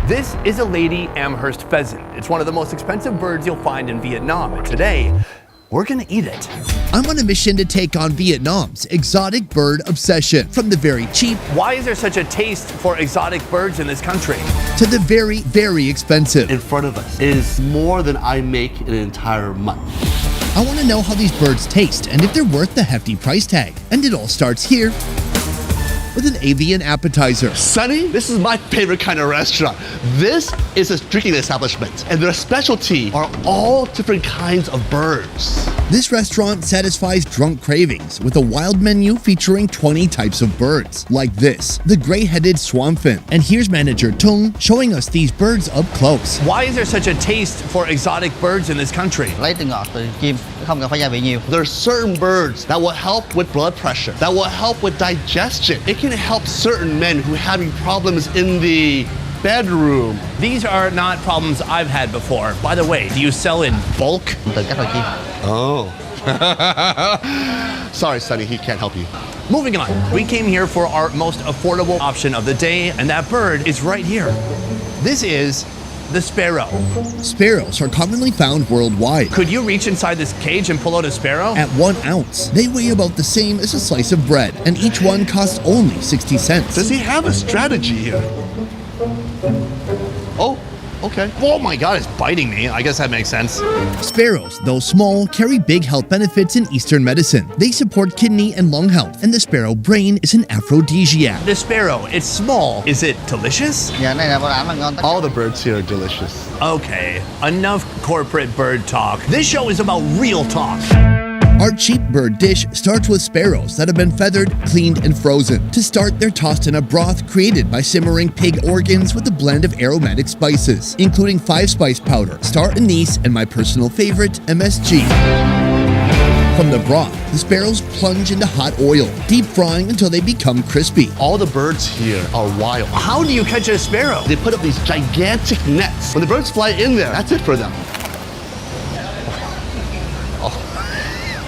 This is a Lady Amherst pheasant. It's one of the most expensive birds you'll find in Vietnam, and today, we're gonna eat it. I'm on a mission to take on Vietnam's exotic bird obsession. From the very cheap Why is there such a taste for exotic birds in this country? to the very, very expensive. In front of us is more than I make in an entire month. I want to know how these birds taste and if they're worth the hefty price tag. And it all starts here with an avian appetizer. Sunny, this is my favorite kind of restaurant. This is a drinking establishment, and their specialty are all different kinds of birds. This restaurant satisfies drunk cravings with a wild menu featuring 20 types of birds, like this, the gray-headed swanfin. And here's manager Tung showing us these birds up close. Why is there such a taste for exotic birds in this country? Lấy từ ngọt từ chim, không cần phải gia vị nhiều. There are certain birds that will help with blood pressure, that will help with digestion. It can help certain men who are having problems in the bedroom. These are not problems I've had before. By the way, do you sell in bulk? Từ các loài chim. Oh. Sorry, Sunny, he can't help you. Moving on, we came here for our most affordable option of the day, and that bird is right here. This is the sparrow. Sparrows are commonly found worldwide. Could you reach inside this cage and pull out a sparrow? At 1 ounce, they weigh about the same as a slice of bread, and each one costs only 60 cents. Does he have a strategy here? Oh, okay. Oh my God, it's biting me. I guess that makes sense. Sparrows, though small, carry big health benefits in Eastern medicine. They support kidney and lung health, and the sparrow brain is an aphrodisiac. The sparrow, it's small. Is it delicious? Dạ, cái này là bảo đảm là ngon. All the birds here are delicious. Okay, enough corporate bird talk. This show is about real talk. Our cheap bird dish starts with sparrows that have been feathered, cleaned, and frozen. To start, they're tossed in a broth created by simmering pig organs with a blend of aromatic spices, including 5-spice powder, star anise, and my personal favorite, MSG. From the broth, the sparrows plunge into hot oil, deep frying until they become crispy. All the birds here are wild. How do you catch a sparrow? They put up these gigantic nets. When the birds fly in there, that's it for them.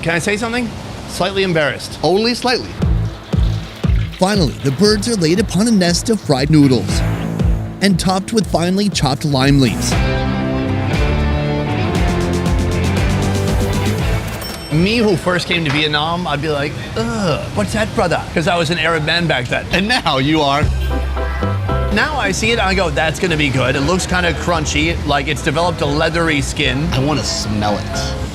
Can I say something? Slightly embarrassed. Only slightly. Finally, the birds are laid upon a nest of fried noodles and topped with finely chopped lime leaves. Me, who first came to Vietnam, I'd be like, ugh, what's that, brother? Because I was an Arab man back then. And now you are. Now I see it, I go, that's gonna be good. It looks kind of crunchy, like it's developed a leathery skin. I want to smell it.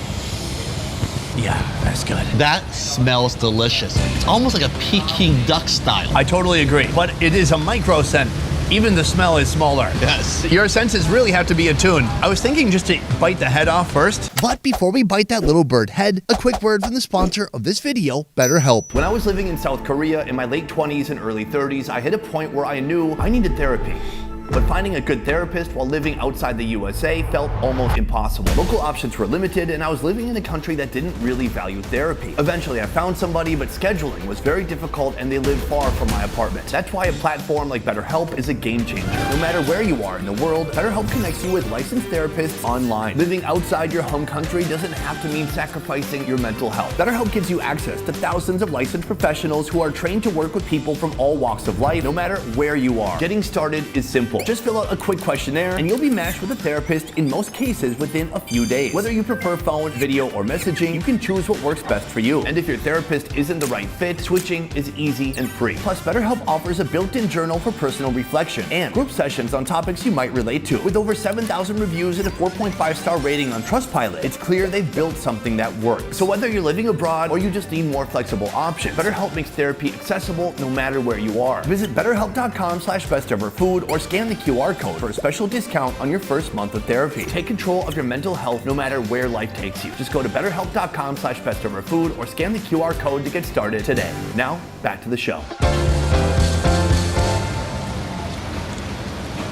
Yeah, that's good. That smells delicious. It's almost like a Peking duck style. I totally agree, but it is a micro scent. Even the smell is smaller. Yes. Your senses really have to be attuned. I was thinking just to bite the head off first. But before we bite that little bird head, a quick word from the sponsor of this video, BetterHelp. When I was living in South Korea in my late 20s and early 30s, I hit a point where I knew I needed therapy. But finding a good therapist while living outside the USA felt almost impossible. Local options were limited, and I was living in a country that didn't really value therapy. Eventually, I found somebody, but scheduling was very difficult and they lived far from my apartment. That's why a platform like BetterHelp is a game changer. No matter where you are in the world, BetterHelp connects you with licensed therapists online. Living outside your home country doesn't have to mean sacrificing your mental health. BetterHelp gives you access to thousands of licensed professionals who are trained to work with people from all walks of life, no matter where you are. Getting started is simple. Just fill out a quick questionnaire and you'll be matched with a therapist in most cases within a few days. Whether you prefer phone, video, or messaging, you can choose what works best for you. And if your therapist isn't the right fit, switching is easy and free. Plus, BetterHelp offers a built-in journal for personal reflection and group sessions on topics you might relate to. With over 7,000 reviews and a 4.5-star rating on Trustpilot, it's clear they've built something that works. So whether you're living abroad or you just need more flexible options, BetterHelp makes therapy accessible no matter where you are. Visit BetterHelp.com/besteverfood or scan the QR code for a special discount on your first month of therapy. Take control of your mental health no matter where life takes you. Just go to BetterHelp.com/besteverfood or scan the QR code to get started today. Now, back to the show.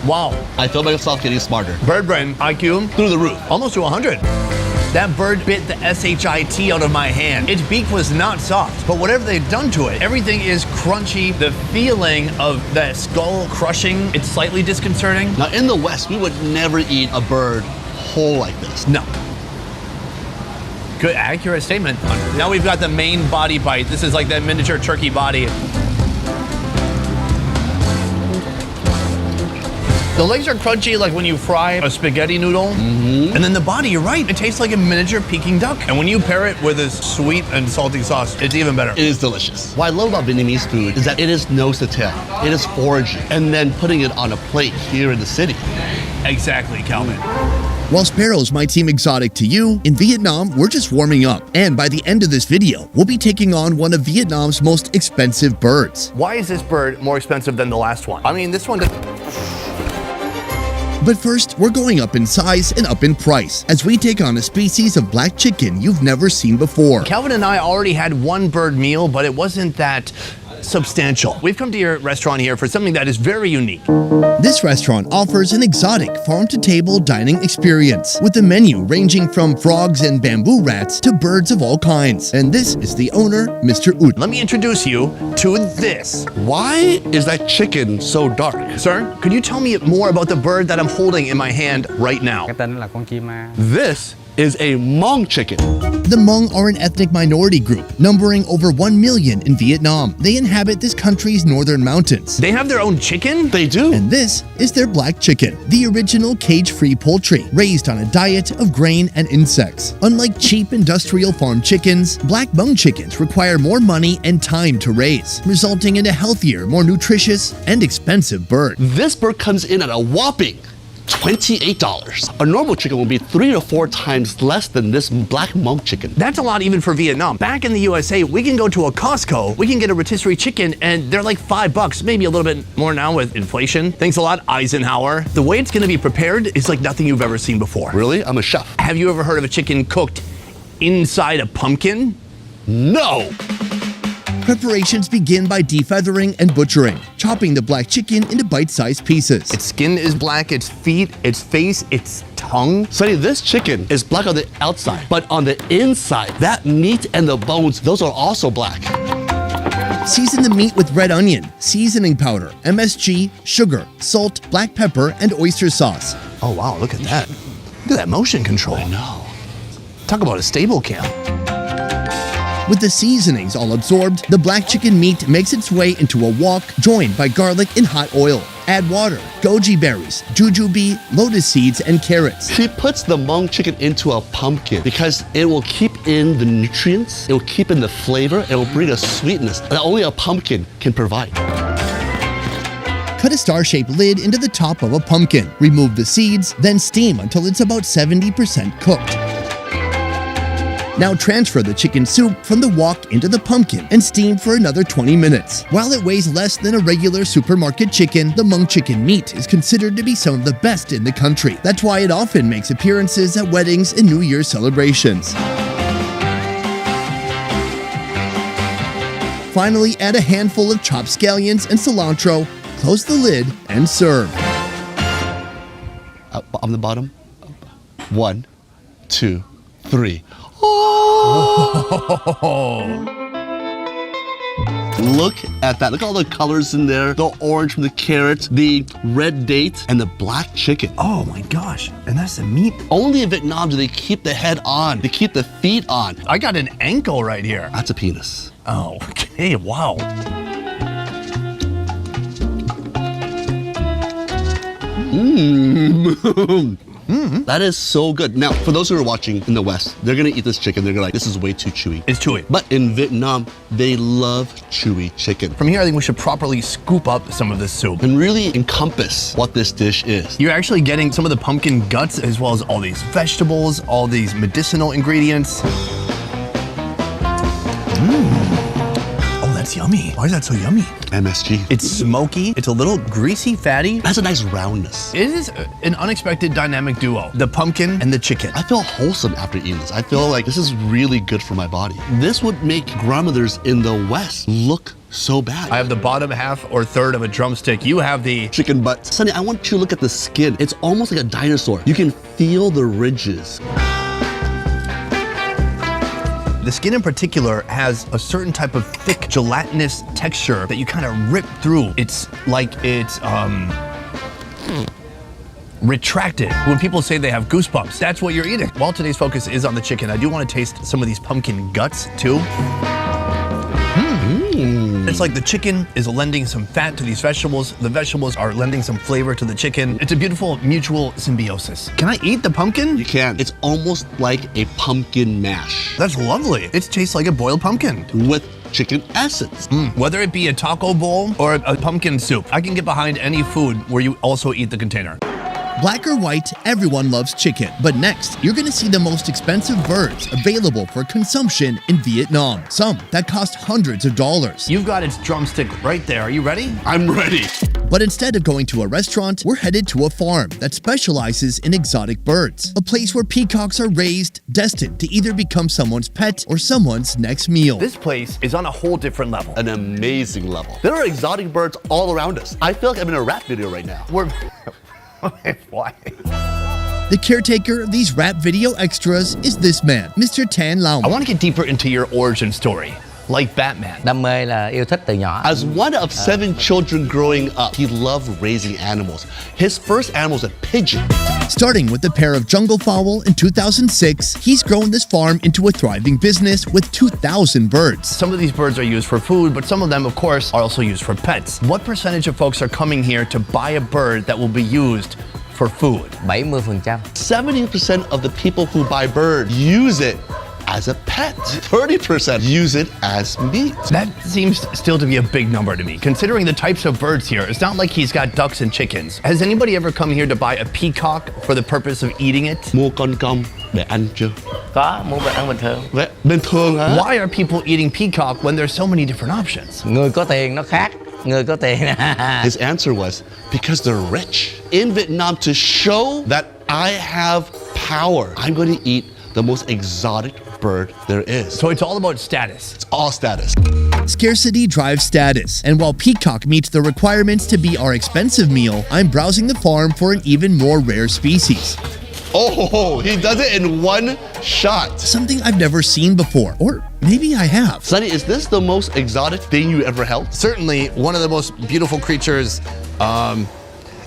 Wow. I feel myself getting smarter. Bird brain IQ Through the roof. almost to 100. That bird bit the SHIT out of my hand. Its beak was not soft, but whatever they've done to it, everything is crunchy. The feeling of that skull crushing, it's slightly disconcerting. Now in the West, we would never eat a bird whole like this. No. Good, accurate statement. Now we've got the main body bite. This is like that miniature turkey body. The legs are crunchy like when you fry a spaghetti noodle. And then the body, you're right, it tastes like a miniature Peking duck. And when you pair it with this sweet and salty sauce, it's even better. It is delicious. What I love about Vietnamese food is that it is nose to tail. It is foraging. And then putting it on a plate here in the city. Exactly, Calvin. While sparrows might seem exotic to you, in Vietnam, we're just warming up. And by the end of this video, we'll be taking on one of Vietnam's most expensive birds. Why is this bird more expensive than the last one? I mean, this one... But first, we're going up in size and up in price as we take on a species of black chicken you've never seen before. Calvin and I already had one bird meal, but it wasn't that substantial. We've come to your restaurant here for something that is very unique. This restaurant offers an exotic farm-to-table dining experience with a menu ranging from frogs and bamboo rats to birds of all kinds. And this is the owner, Mr. Ut. Let me introduce you to this. Why is that chicken so dark? Sir, could you tell me more about the bird that I'm holding in my hand right now? Cái tên là con chim ma. This is a Hmong chicken. The Hmong are an ethnic minority group, numbering over 1 million in Vietnam. They inhabit this country's northern mountains. They have their own chicken? They do. And this is their black chicken, the original cage-free poultry, raised on a diet of grain and insects. Unlike cheap industrial farm chickens, black Hmong chickens require more money and time to raise, resulting in a healthier, more nutritious, and expensive bird. This bird comes in at a whopping $28. A normal chicken will be 3 to 4 times less than this black Hmong chicken. That's a lot even for Vietnam. Back in the USA, we can go to a Costco, we can get a rotisserie chicken, and they're like $5, maybe a little bit more now with inflation. Thanks a lot, Eisenhower. The way it's gonna be prepared is like nothing you've ever seen before. Really? I'm a chef. Have you ever heard of a chicken cooked inside a pumpkin? No! Preparations begin by defeathering and butchering, chopping the black chicken into bite-sized pieces. Its skin is black, its feet, its face, its tongue. Sonny, this chicken is black on the outside, but on the inside, that meat and the bones, those are also black. Season the meat with red onion, seasoning powder, MSG, sugar, salt, black pepper, and oyster sauce. Oh wow, look at that. Look at that motion control. I know. Talk about a stable cam. With the seasonings all absorbed, the black chicken meat makes its way into a wok joined by garlic and hot oil. Add water, goji berries, jujube, lotus seeds, and carrots. He puts the Hmong chicken into a pumpkin because it will keep in the nutrients, it will keep in the flavor, it will bring a sweetness that only a pumpkin can provide. Cut a star-shaped lid into the top of a pumpkin. Remove the seeds, then steam until it's about 70% cooked. Now transfer the chicken soup from the wok into the pumpkin and steam for another 20 minutes. While it weighs less than a regular supermarket chicken, the Hmong chicken meat is considered to be some of the best in the country. That's why it often makes appearances at weddings and New Year's celebrations. Finally, add a handful of chopped scallions and cilantro, close the lid, and serve. On the bottom. 1, 2, 3. Look at that. Look at all the colors in there. The orange from the carrot, the red date, and the black chicken. Oh my gosh, and that's the meat. Only in Vietnam do they keep the head on. They keep the feet on. I got an ankle right here. That's a penis. Oh, okay, wow. That is so good. Now, for those who are watching in the West, they're gonna eat this chicken. They're gonna like, this is way too chewy. It's chewy. But in Vietnam, they love chewy chicken. From here, I think we should properly scoop up some of this soup. And really encompass what this dish is. You're actually getting some of the pumpkin guts as well as all these vegetables, all these medicinal ingredients. Oh, that's yummy. Why is that so yummy? MSG. It's smoky, it's a little greasy, fatty. It has a nice roundness. It is an unexpected dynamic duo, the pumpkin and the chicken. I feel wholesome after eating this. I feel like this is really good for my body. This would make grandmothers in the West look so bad. I have the bottom half or third of a drumstick. You have the chicken butt. Sonny, I want you to look at the skin. It's almost like a dinosaur. You can feel the ridges. The skin in particular has a certain type of thick gelatinous texture that you kind of rip through. It's like it's retracted. When people say they have goosebumps, that's what you're eating. While today's focus is on the chicken, I do want to taste some of these pumpkin guts too. it's like the chicken is lending some fat to these vegetables. The vegetables are lending some flavor to the chicken. It's a beautiful mutual symbiosis. Can I eat the pumpkin? You can. It's almost like a pumpkin mash That's lovely. It tastes like a boiled pumpkin. with chicken essence. Whether it be a taco bowl or a pumpkin soup, I can get behind any food where you also eat the container. Black or white, everyone loves chicken. But next, you're gonna see the most expensive birds available for consumption in Vietnam. Some that cost hundreds of dollars. You've got its drumstick right there. Are you ready? I'm ready. But instead of going to a restaurant, we're headed to a farm that specializes in exotic birds. A place where peacocks are raised, destined to either become someone's pet or someone's next meal. This place is on a whole different level. An amazing level. There are exotic birds all around us. I feel like I'm in a rap video right now. We're... Why? The caretaker of these rap video extras is this man, Mr. Tan Lao. I want to get deeper into your origin story, like Batman. Đam mê là yêu thích từ nhỏ. As one of 7 children growing up, he loved raising animals. His first animal was a pigeon. Starting with a pair of jungle fowl in 2006, he's grown this farm into a thriving business with 2,000 birds. Some of these birds are used for food, but some of them, of course, are also used for pets. What percentage of folks are coming here to buy a bird that will be used for food? 70%. 70% of the people who buy birds use it as a pet. 30% use it as meat. That seems still to be a big number to me. Considering the types of birds here, it's not like he's got ducks and chickens. Has anybody ever come here to buy a peacock for the purpose of eating it? Mua con công để ăn chưa? Có, muốn ăn bình thường. Vậy, bình thường hả? Why are people eating peacock when there's so many different options? Người có tiền nó khác. Người có tiền. His answer was, because they're rich. In Vietnam, to show that I have power, I'm going to eat the most exotic bird there is. So it's all about status. It's all status. Scarcity drives status, and while peacock meets the requirements to be our expensive meal, I'm browsing the farm for an even more rare species. Oh, he does it in one shot. Something I've never seen before, or maybe I have. Sonny, is this the most exotic thing you ever held? Certainly one of the most beautiful creatures.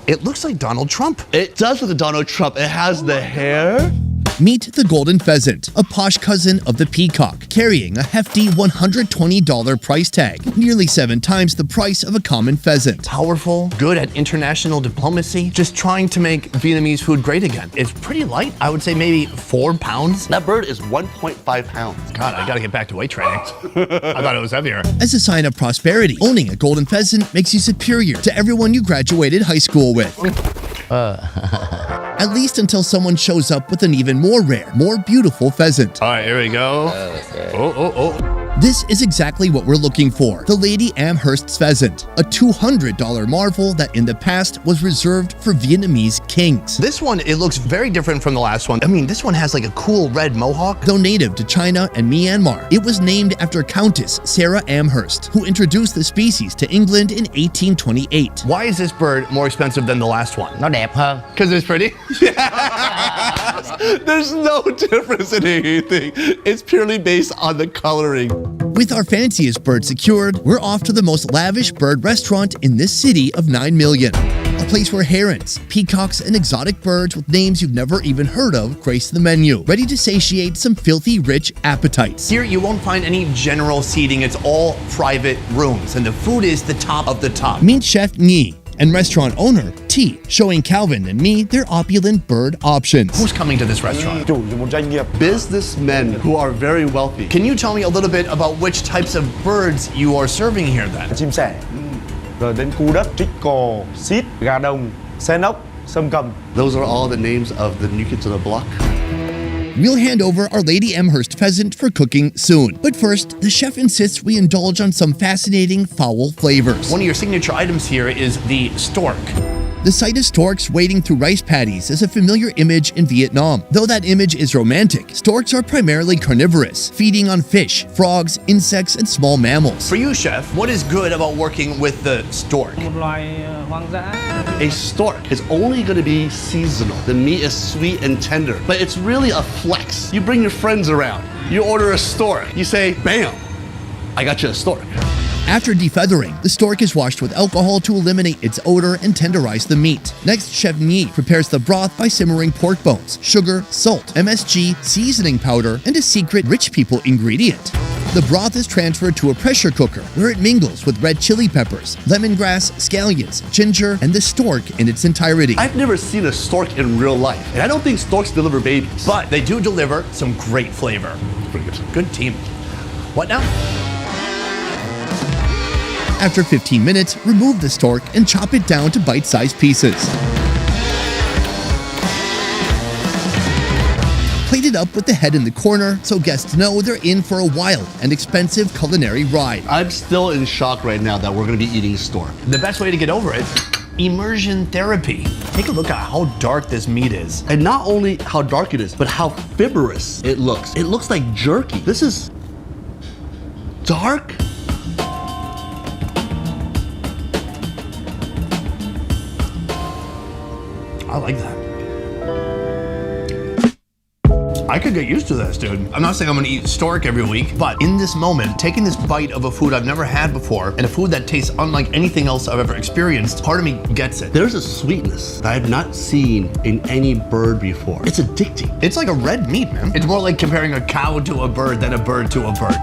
It looks like Donald Trump. It does with the Donald Trump. It has the hair. Meet the golden pheasant, a posh cousin of the peacock, carrying a hefty $120 price tag, nearly 7 times the price of a common pheasant. Powerful, good at international diplomacy, just trying to make Vietnamese food great again. It's pretty light. I would say maybe 4 pounds. That bird is 1.5 pounds. God, I gotta get back to weight training. I thought it was heavier. As a sign of prosperity, owning a golden pheasant makes you superior to everyone you graduated high school with. At least until someone shows up with an even more rare, more beautiful pheasant. All right, here we go. Oh. This is exactly what we're looking for, the Lady Amherst's pheasant, a $200 marvel that in the past was reserved for Vietnamese kings. This one, it looks very different from the last one. I mean, this one has like a cool red mohawk. Though native to China and Myanmar, it was named after Countess Sarah Amherst, who introduced the species to England in 1828. Why is this bird more expensive than the last one? Nó đẹp hơn. Because it's pretty? There's no difference in anything. It's purely based on the coloring. With our fanciest bird secured, we're off to the most lavish bird restaurant in this city of 9 million. A place where herons, peacocks, and exotic birds with names you've never even heard of grace the menu, ready to satiate some filthy rich appetites. Here, you won't find any general seating. It's all private rooms, and the food is the top of the top. Meet Chef Nhi and restaurant owner T, showing Calvin and me their opulent bird options. Who's coming to this restaurant? Businessmen who are very wealthy. Can you tell me a little bit about which types of birds you are serving here then? Chim sẻ, rồi đến cu đất, trích cò, xít, gà đồng, sen ốc, sâm cầm. Those are all the names of the new kids on the block. We'll hand over our Lady Amherst pheasant for cooking soon. But first, the chef insists we indulge on some fascinating fowl flavors. One of your signature items here is the stork. The sight of storks wading through rice paddies is a familiar image in Vietnam. Though that image is romantic, storks are primarily carnivorous, feeding on fish, frogs, insects, and small mammals. For you, chef, what is good about working with the stork? Một loài hoang dã. A stork is only going to be seasonal. The meat is sweet and tender, but it's really a flex. You bring your friends around, you order a stork, you say, bam, I got you a stork. After defeathering, the stork is washed with alcohol to eliminate its odor and tenderize the meat. Next, Chef Nhi prepares the broth by simmering pork bones, sugar, salt, MSG, seasoning powder, and a secret rich people ingredient. The broth is transferred to a pressure cooker where it mingles with red chili peppers, lemongrass, scallions, ginger, and the stork in its entirety. I've never seen a stork in real life, and I don't think storks deliver babies. But they do deliver some great flavor. Pretty good. Good team. What now? After 15 minutes, remove the stork and chop it down to bite-sized pieces. Plate it up with the head in the corner so guests know they're in for a wild and expensive culinary ride. I'm still in shock right now that we're gonna be eating stork. The best way to get over it, immersion therapy. Take a look at how dark this meat is. And not only how dark it is, but how fibrous it looks. It looks like jerky. This is dark. I like that. I could get used to this, dude. I'm not saying I'm gonna eat stork every week, but in this moment, taking this bite of a food I've never had before and a food that tastes unlike anything else I've ever experienced, part of me gets it. There's a sweetness that I've not seen in any bird before. It's addicting. It's like a red meat, man. It's more like comparing a cow to a bird than a bird to a bird.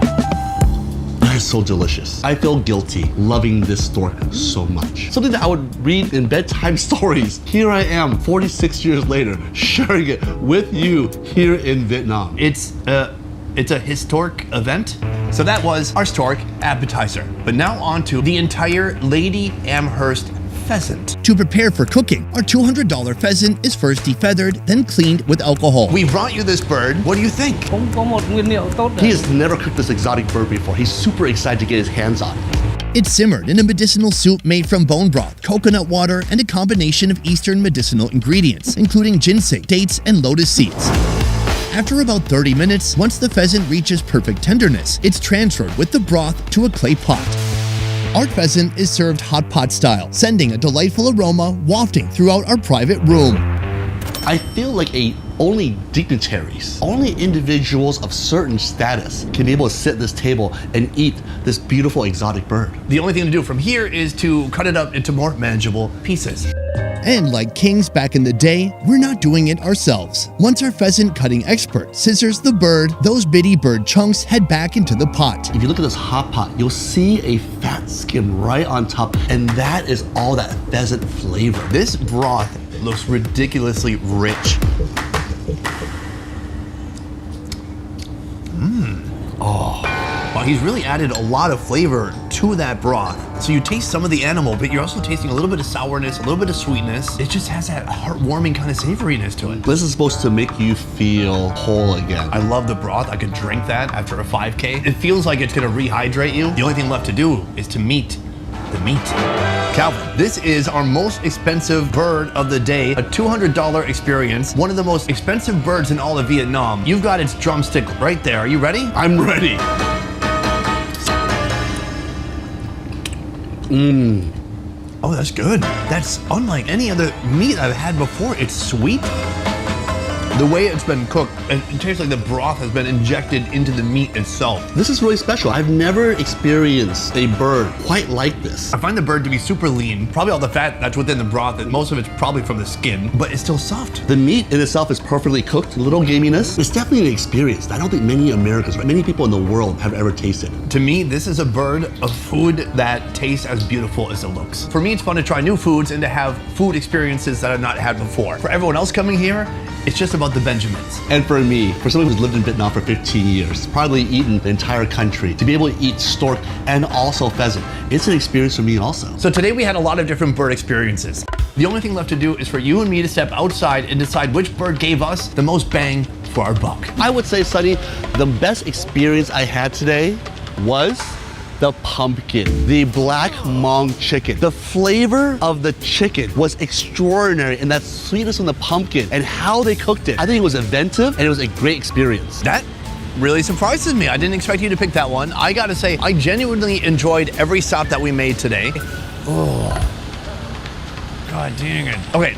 That is so delicious. I feel guilty loving this stork so much. Something that I would read in bedtime stories. Here I am, 46 years later, sharing it with you here in Vietnam. It's a historic event. So that was our stork appetizer. But now on to the entire Lady Amherst pheasant. To prepare for cooking, our $200 pheasant is first defeathered, then cleaned with alcohol. We brought you this bird. What do you think? Cũng có một nguyên liệu tốt He has never cooked this exotic bird before. He's super excited to get his hands on it. It's simmered in a medicinal soup made from bone broth, coconut water, and a combination of Eastern medicinal ingredients, including ginseng, dates, and lotus seeds. After about 30 minutes, once the pheasant reaches perfect tenderness, it's transferred with the broth to a clay pot. Our pheasant is served hot pot style, sending a delightful aroma wafting throughout our private room. I feel like only dignitaries, only individuals of certain status can be able to sit at this table and eat this beautiful exotic bird. The only thing to do from here is to cut it up into more manageable pieces. And like kings back in the day, we're not doing it ourselves. Once our pheasant cutting expert scissors the bird, those bitty bird chunks head back into the pot. If you look at this hot pot, you'll see a fat skin right on top, and that is all that pheasant flavor. This broth looks ridiculously rich. Wow, he's really added a lot of flavor to that broth. So you taste some of the animal, but you're also tasting a little bit of sourness, a little bit of sweetness. It just has that heartwarming kind of savoriness to it. This is supposed to make you feel whole again. I love the broth. I could drink that after a 5K. It feels like it's gonna rehydrate you. The only thing left to do is to meet the meat. Calvin, this is our most expensive bird of the day, a $200 experience, one of the most expensive birds in all of Vietnam. You've got its drumstick right there. Are you ready? I'm ready. Oh, that's good. That's unlike any other meat I've had before. It's sweet. The way it's been cooked, it tastes like the broth has been injected into the meat itself. This is really special. I've never experienced a bird quite like this. I find the bird to be super lean. Probably all the fat that's within the broth, and most of it's probably from the skin, but it's still soft. The meat in itself is perfectly cooked, a little gaminess. It's definitely an experience that I don't think many Americans, or many people in the world have ever tasted. To me, this is a bird of food that tastes as beautiful as it looks. For me, it's fun to try new foods and to have food experiences that I've not had before. For everyone else coming here, it's just about the Benjamins. And for me, for someone who's lived in Vietnam for 15 years, probably eaten the entire country, to be able to eat stork and also pheasant, it's an experience for me also. So today we had a lot of different bird experiences. The only thing left to do is for you and me to step outside and decide which bird gave us the most bang for our buck. I would say, Sonny, the best experience I had today was the pumpkin, the black Hmong chicken. The flavor of the chicken was extraordinary, and that sweetness from the pumpkin and how they cooked it. I think it was inventive and it was a great experience. That really surprises me. I didn't expect you to pick that one. I gotta say, I genuinely enjoyed every stop that we made today. Oh. God dang it. Okay,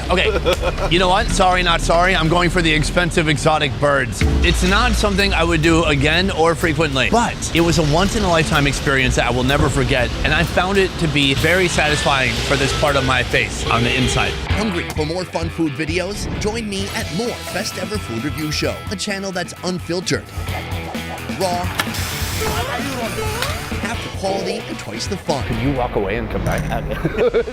okay. You know what? Sorry, not sorry. I'm going for the expensive exotic birds. It's not something I would do again or frequently, but it was a once-in-a-lifetime experience that I will never forget, and I found it to be very satisfying for this part of my face on the inside. Hungry for more fun food videos? Join me at more Best Ever Food Review Show, a channel that's unfiltered, raw, Half the quality and twice the fun. You walk away and come back.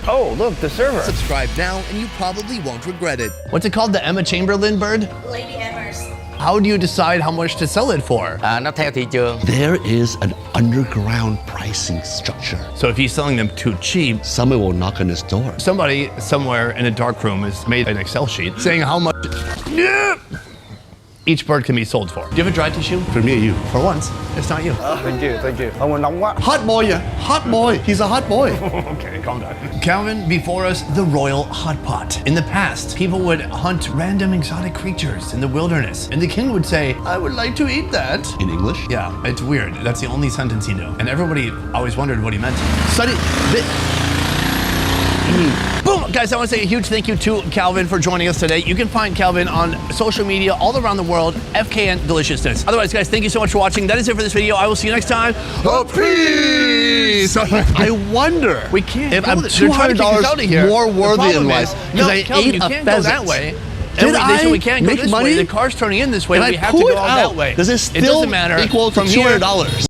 Oh, look, the server. Subscribe now and you probably won't regret it. What's it called? The Emma Chamberlain bird? Lady Hammers. How do you decide how much to sell it for? Nó theo thị trường. There is an underground pricing structure. So if he's selling them too cheap, Someone will knock on his door. somebody somewhere in a dark room has made an Excel sheet saying how much each bird can be sold for. Do you have a dry tissue? For me and you. For once, it's not you. Thank you. Không có nóng quá. Hot boy, yeah. Hot boy. He's a hot boy. Okay, calm down. Calvin, before us, the royal hot pot. In the past, people would hunt random exotic creatures in the wilderness, and the king would say, I would like to eat that. In English? Yeah, it's weird. That's the only sentence he knew. And everybody always wondered what he meant. Boom! Guys, I want to say a huge thank you to Calvin for joining us today. You can find Calvin on social media all around the world, FKN Deliciousness. Otherwise, guys, thank you so much for watching. That is it for this video. I will see you next time. Peace! I wonder We can't if go I'm there. They're trying to kick us out of here. $200 more The worthy problem in is- life No, because I Calvin, ate you a can't go pheasant. that way. Did They said I we can't go make this money? way. The car's turning in this way. And we I have to pulled go all out. that way. Does it It still doesn't matter. equal to From here, $200?